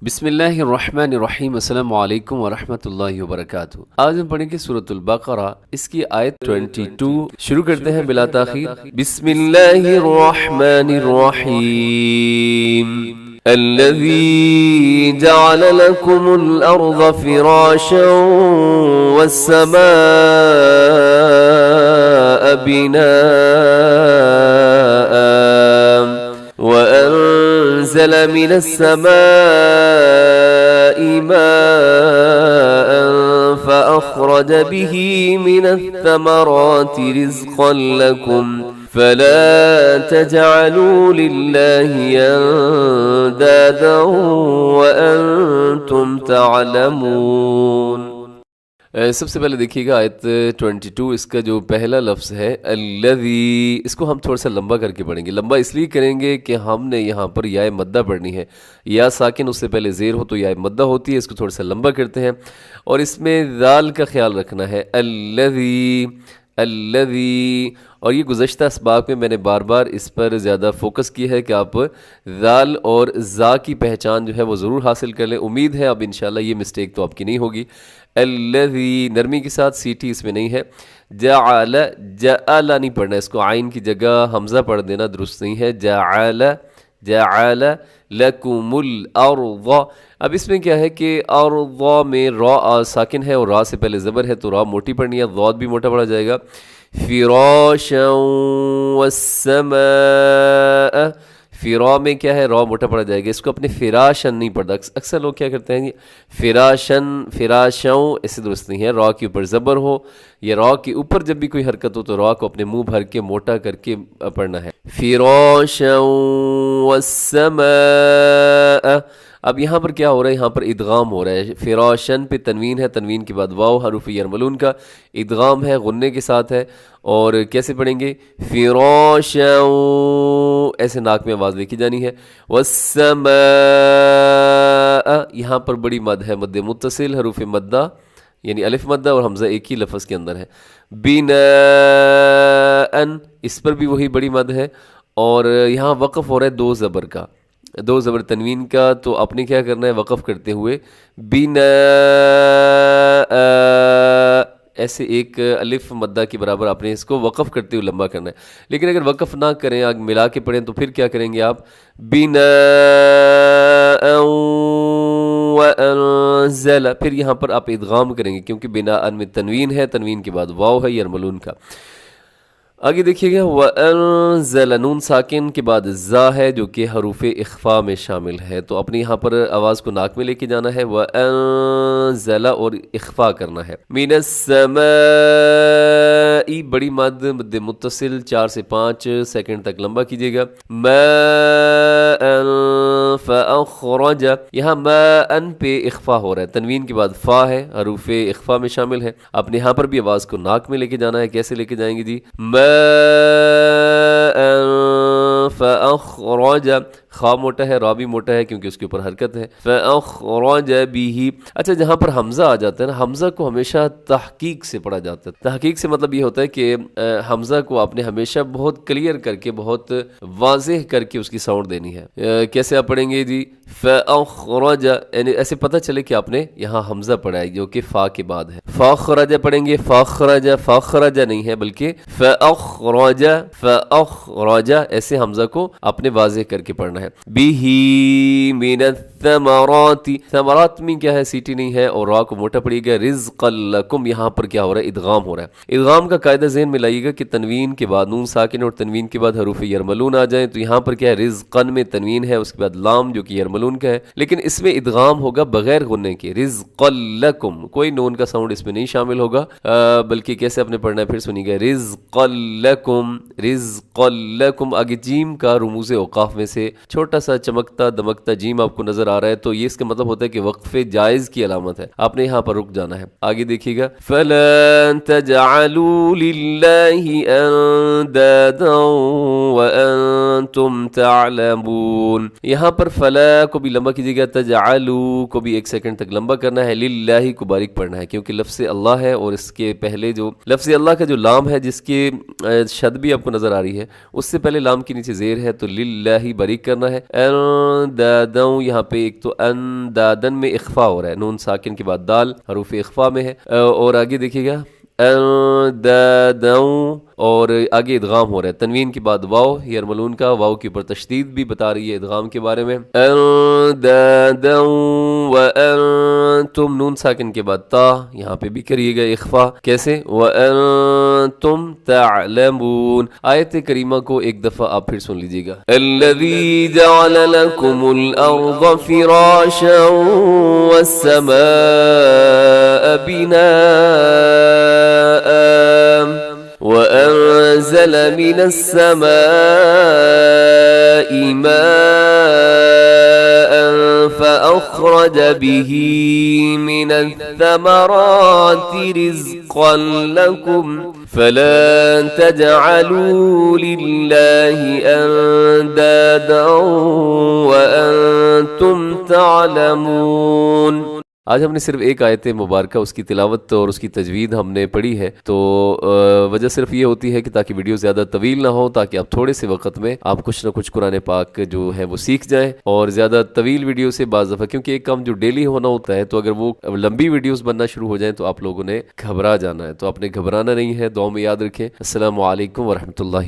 بسم اللہ الرحمن الرحیم، السلام علیکم ورحمۃ اللہ وبرکاتہ۔ آج ہم پڑھیں گے سورۃ البقرہ، اس کی آیت 22 شروع کرتے ہیں بلا تاخیر۔ بسم اللہ الرحمن الرحیم، الذي جعل لكم الأرض فراشا والسماء بناء وأنزل من السماء ماء فأخرج به من الثمرات رزقا لكم فلا تجعلوا لله أندادا وأنتم تعلمون۔ سب سے پہلے دیکھیے گا آیت 22، اس کا جو پہلا لفظ ہے الذی، اس کو ہم تھوڑا سا لمبا کر کے پڑھیں گے۔ لمبا اس لیے کریں گے کہ ہم نے یہاں پر یا مدہ پڑھنی ہے، یا ساکن اس سے پہلے زیر ہو تو یا مدہ ہوتی ہے، اس کو تھوڑا سا لمبا کرتے ہیں، اور اس میں ذال کا خیال رکھنا ہے، الذی الذی۔ اور یہ گزشتہ اسباق میں نے بار بار اس پر زیادہ فوکس کیا ہے کہ آپ ذال اور زا کی پہچان جو ہے وہ ضرور حاصل کر لیں۔ امید ہے اب انشاءاللہ یہ مسٹیک تو آپ کی نہیں ہوگی۔ الذی نرمی کے ساتھ سیٹی اس میں نہیں ہے۔ جعل، جعل نہیں پڑھنا، اس کو عین کی جگہ حمزہ پڑھ دینا درست نہیں ہے۔ جعل، جعل لکم الارض۔ اب اس میں کیا ہے کہ ارض میں را ساکن ہے اور را سے پہلے زبر ہے تو را موٹی پڑھنی ہے، ضاد بھی موٹا پڑھا جائے گا۔ فراشا والسماء، فرا میں کیا ہے، را موٹا پڑھا جائے گا، اس کو اپنے فراشن نہیں پڑھتا۔ اکثر لوگ کیا کرتے ہیں فراشن، فراشوں، ایسے درست نہیں ہے۔ را کے اوپر زبر ہو یا را کے اوپر جب بھی کوئی حرکت ہو تو را کو اپنے منہ بھر کے موٹا کر کے پڑھنا ہے۔ فراشا والسماء۔ اب یہاں پر کیا ہو رہا ہے، یہاں پر ادغام ہو رہا ہے۔ فراشن پہ تنوین ہے، تنوین کے بعد واو حروف یرملون کا ادغام ہے، غنے کے ساتھ ہے۔ اور کیسے پڑھیں گے، فراشا، ایسے ناک میں آواز لکھی جانی ہے۔ والسماء، یہاں پر بڑی مد ہے، مد متصل، حروف مدہ یعنی الف مدہ اور حمزہ ایک ہی لفظ کے اندر ہے۔ بناء، اس پر بھی وہی بڑی مد ہے، اور یہاں وقف ہو رہا ہے دو زبر کا، دو زبر تنوین کا، تو آپ نے کیا کرنا ہے، وقف کرتے ہوئے بناء، ایسے ایک الف مدہ کے برابر آپ نے اس کو وقف کرتے ہوئے لمبا کرنا ہے۔ لیکن اگر وقف نہ کریں، آگ ملا کے پڑھیں تو پھر کیا کریں گے آپ، بناء وانزل، پھر یہاں پر آپ ادغام کریں گے کیونکہ بناء میں تنوین ہے، تنوین کے بعد واو ہے یرملون کا۔ آگے دیکھیے گا وَأَنزَلَ، نون ساکن کے بعد زا ہے جو کہ حروف اخفا میں شامل ہے، تو اپنے یہاں پر آواز کو ناک میں لے کے جانا ہے، وَأَنزَلَ اور اخفا کرنا ہے۔ مِنَ السَّمَاءِ، بڑی مد، مد متصل 4 سے 5 سیکنڈ تک لمبا کیجیے گا۔ مَاءً فَأَخْرَجَ، یہاں مَاءً پہ اخفا ہو رہا ہے، تنوین کے بعد فا ہے، حروف اخفا میں شامل ہے۔ اپنے یہاں پر بھی آواز کو ناک میں لے کے جانا ہے، کیسے لے کے جائیں گے جی، ماء فأخرج، خا موٹا ہے، را بھی موٹا ہے کیونکہ اس کے اوپر حرکت ہے، فأخرج به۔ اچھا جہاں پر حمزہ آ جاتا ہے نا، حمزہ کو ہمیشہ تحقیق سے پڑھا جاتا ہے۔ تحقیق سے مطلب یہ ہوتا ہے کہ حمزہ کو آپ نے ہمیشہ بہت کلیئر کر کے، بہت واضح کر کے اس کی ساؤنڈ دینی ہے۔ کیسے آپ پڑھیں گے جی، فأخرج، یعنی ایسے پتہ چلے کہ آپ نے یہاں حمزہ پڑھا ہے جو کہ فا کے بعد ہے۔ فأخرج پڑھیں گے، فأخرج، فأخرج نہیں ہے بلکہ فأخرج، فأخرج، ایسے حمزہ کو آپ نے واضح کر کے پڑھنا ہے۔ بِهِ مِنَ الثَّمَرَاتِ، ثمرات میں کیا ہے، سیٹی نہیں ہے اور را کو موٹا پڑے گا۔ رِزْقًا لَكُمْ، یہاں پر کیا ہو رہا ہے، ادغام ہو رہا ہے۔ ادغام کا قاعدہ ذہن میں لائیے گا کہ تنوین کے بعد نون ساکن اور تنوین کے بعد حروف یرملون آ جائیں تو یہاں پر کیا ہے، رزقن میں تنوین ہے، اس کے بعد لام جو کہ یرملون کا ہے، لیکن اس میں ادغام ہوگا بغیر غننے کے، رزقا لکم، کوئی نون کا ساؤنڈ اس میں نہیں شامل ہوگا، بلکہ کیسے آپ نے پڑھنا ہے، پھر سنیے گا، رزقا لکم، رزقا لکم۔ آگے جیم کا رموز اوقاف میں سے چھوٹا سا چمکتا دمکتا جیم آپ کو نظر آ رہا ہے، تو یہ اس کا مطلب ہوتا ہے کہ وقفے جائز کی علامت ہے، آپ نے یہاں پر رک جانا ہے۔ آگے دیکھیے گا، فَلَا تَجْعَلُوا لِلَّهِ أَنْدَادًا وَأَنْتُمْ تَعْلَمُونَ، یہاں پر فلا کو بھی لمبا کیجیے گا، تجعلوا کو بھی 1 سیکنڈ تک لمبا کرنا ہے، للہ کو باریک پڑھنا ہے کیونکہ لفظ اللہ ہے اور اس کے پہلے جو لفظ اللہ کا جو لام ہے جس کی شد بھی آپ کو نظر آ رہی ہے، اس سے پہلے لام کے نیچے زیر ہے، تو للہ باریک کرنا کرنا ہے. اندادن یہاں پہ ایک تو اندادن میں اخفا ہو رہا ہے, نون ساکن کے بعد دال حروف اخفا میں ہے. اور آگے دیکھیے گا اندادن, اور آگے ادغام ہو رہا ہے تنوین کے بعد واو, یرملون کا واو کے اوپر تشدید بھی بتا رہی ہے ادغام کے بارے میں. اندادا وانتم, نون ساکن کے بعد تا, یہاں پہ بھی کریے گا اخفا. کیسے؟ وانتم تعلمون. آیت کریمہ کو ایک دفعہ آپ پھر سن لیجیے گا. الذی جعل لکم الارض فراشا والسماء بناء وأنزل من السماء ماء فأخرج به من الثمرات رزقا لكم فلا تجعلوا لله أندادا وأنتم تعلمون. آج ہم نے صرف ایک آیت مبارکہ اس کی تلاوت اور اس کی تجوید ہم نے پڑھی ہے, تو وجہ صرف یہ ہوتی ہے کہ تاکہ ویڈیو زیادہ طویل نہ ہو, تاکہ آپ تھوڑے سے وقت میں آپ کچھ نہ کچھ قرآن پاک جو ہے وہ سیکھ جائیں. اور زیادہ طویل ویڈیو سے بعض دفعہ کیونکہ ایک کام جو ڈیلی ہونا ہوتا ہے, تو اگر وہ لمبی ویڈیوز بننا شروع ہو جائیں تو آپ لوگوں نے گھبرا جانا ہے. تو آپ نے گھبرانا نہیں ہے, دعاؤں میں یاد رکھیں. السلام علیکم ورحمۃ اللہ.